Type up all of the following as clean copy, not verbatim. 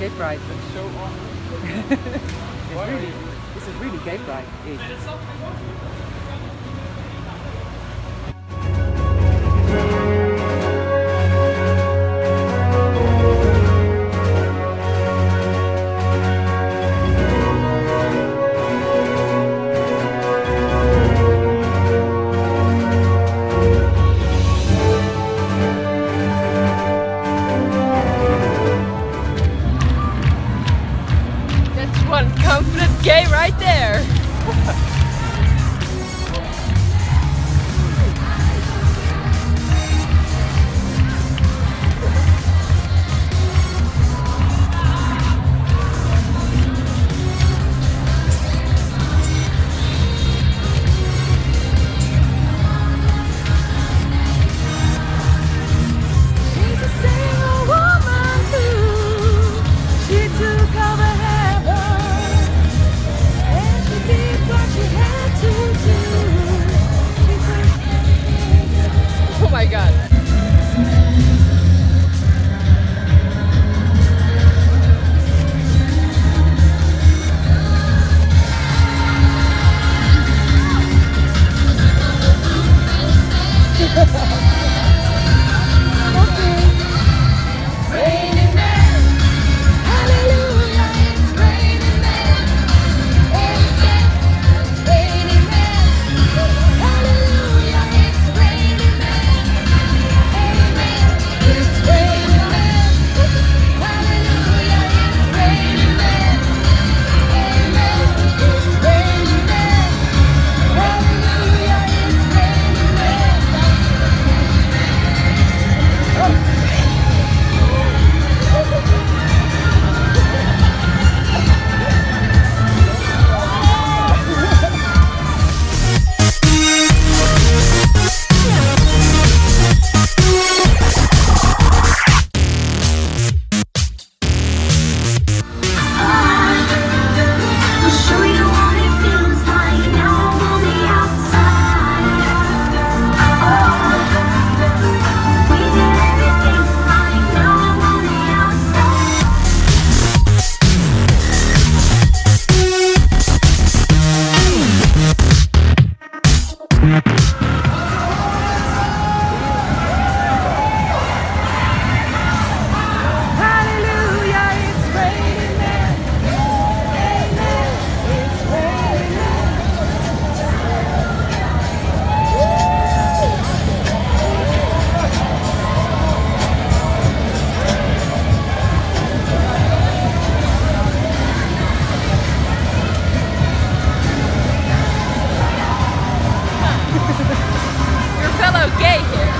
gay pride. That's so awesome. This is really gay pride. That's one confident gay right there. She's a single woman too. She took over heaven and she did what she had to do. Oh my god. Raining men, hallelujah, it's raining men. It's raining men, hallelujah, it's raining men. Amen, it's raining men, hallelujah, it's raining men. Amen, it's raining men, hallelujah, it's raining men. I'll show you what it feels like. Now I'm on the outside. We did everything right. Now I'm on the outside. Hallelujah, it's raining men. Amen, it's raining men. Your fellow gay here.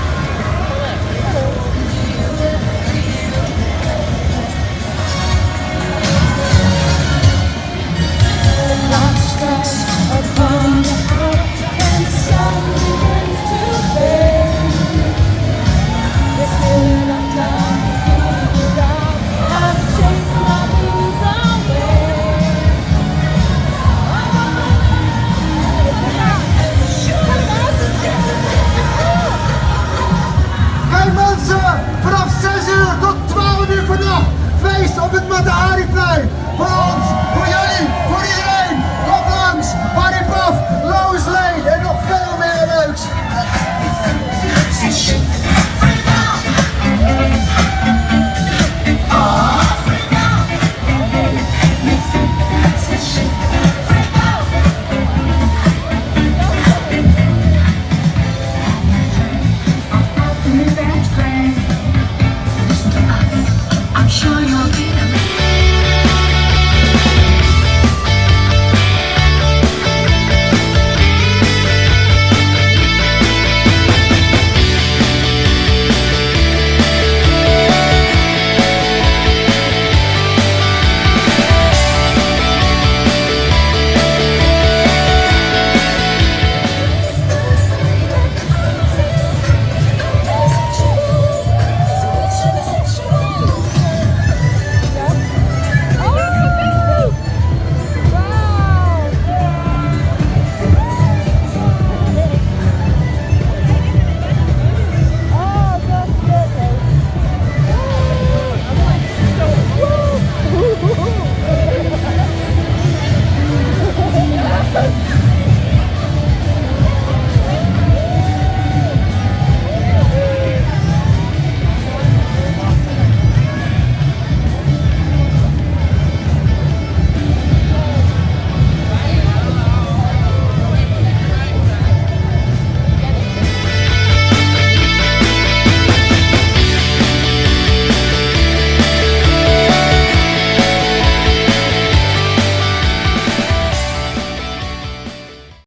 Hey mensen, vanaf 6 uur tot 12 uur vannacht, feest op het Matahari-plein voor ons.